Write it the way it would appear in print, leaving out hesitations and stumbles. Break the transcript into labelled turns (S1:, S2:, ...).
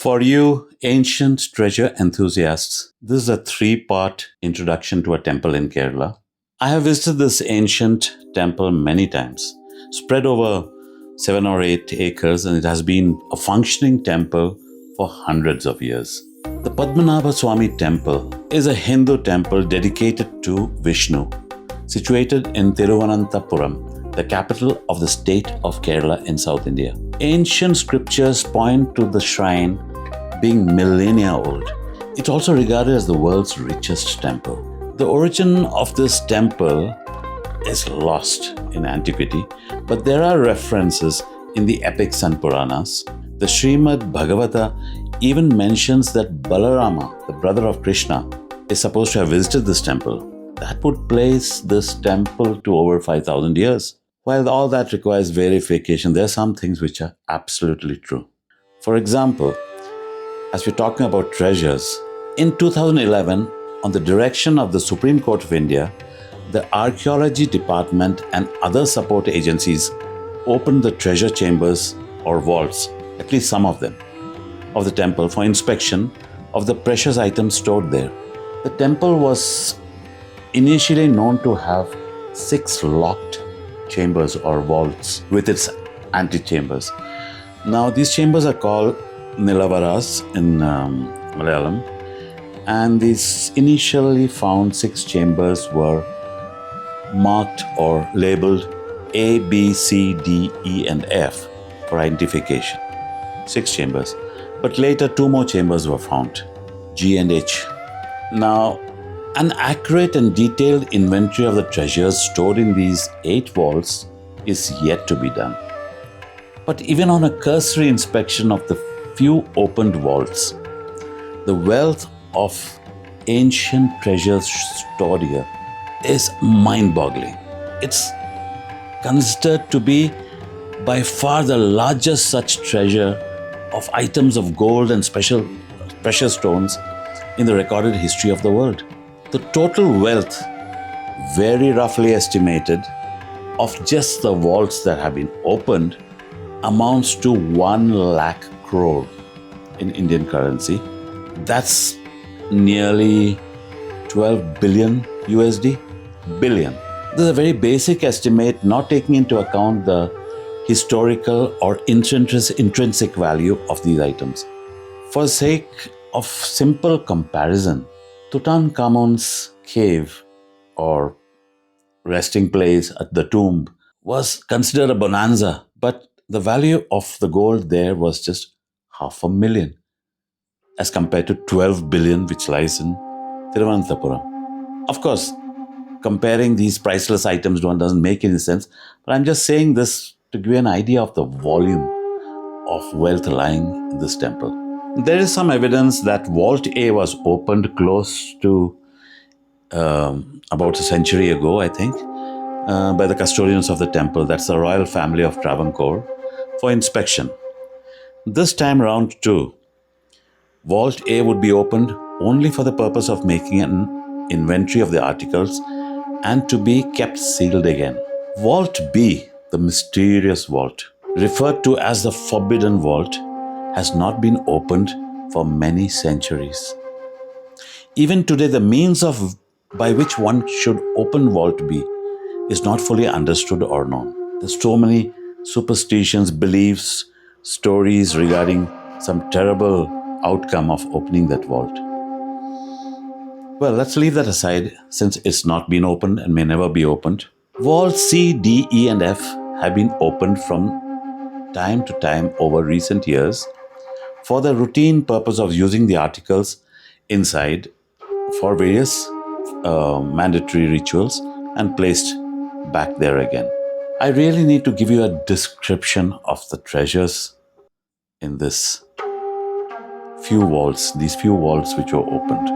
S1: For you, ancient treasure enthusiasts, this is a three-part introduction to a temple in Kerala. I have visited this ancient temple many times, spread over 7 or 8 acres, and it has been a functioning temple for hundreds of years. The Padmanabhaswamy Temple is a Hindu temple dedicated to Vishnu, situated in Thiruvananthapuram, the capital of the state of Kerala in South India. Ancient scriptures point to the shrine being millennia old. It's also regarded as the world's richest temple. The origin of this temple is lost in antiquity, but there are references in the epics and Puranas. The Srimad Bhagavata even mentions that Balarama, the brother of Krishna, is supposed to have visited this temple. That would place this temple to over 5,000 years. While all that requires verification, there are some things which are absolutely true. For example, as we're talking about treasures, in 2011, on the direction of the Supreme Court of India, the Archaeology Department and other support agencies opened the treasure chambers or vaults, at least some of them, of the temple for inspection of the precious items stored there. The temple was initially known to have 6 locked chambers or vaults with its antechambers. Now, these chambers are called Nilavaras in Malayalam, and these initially found 6 chambers were marked or labeled A, B, C, D, E, and F for identification. 6 chambers. But later 2 more chambers were found, G and H. Now, an accurate and detailed inventory of the treasures stored in these 8 vaults is yet to be done. But even on a cursory inspection of the few opened vaults, the wealth of ancient treasures stored here is mind-boggling. It's considered to be by far the largest such treasure of items of gold and special precious stones in the recorded history of the world. The total wealth, very roughly estimated, of just the vaults that have been opened amounts to 1 lakh crore in Indian currency. That's nearly 12 billion USD. Billion. This is a very basic estimate, not taking into account the historical or intrinsic value of these items. For the sake of simple comparison, Tutankhamun's cave or resting place at the tomb was considered a bonanza, but the value of the gold there was just 500,000 as compared to 12 billion which lies in Thiruvananthapuram. Of course, comparing these priceless items doesn't make any sense, but I'm just saying this to give you an idea of the volume of wealth lying in this temple. There is some evidence that Vault A was opened close to about a century ago, I think, by the custodians of the temple, that's the royal family of Travancore, for inspection. This time round too, Vault A would be opened only for the purpose of making an inventory of the articles and to be kept sealed again. Vault B, the mysterious vault, referred to as the Forbidden Vault, has not been opened for many centuries. Even today, the means by which one should open Vault B is not fully understood or known. There's so many superstitions, beliefs, stories regarding some terrible outcome of opening that vault. Well, let's leave that aside since it's not been opened and may never be opened. Vaults C, D, E, and F have been opened from time to time over recent years for the routine purpose of using the articles inside for various mandatory rituals and placed back there again. I really need to give you a description of the treasures in these few vaults which were opened.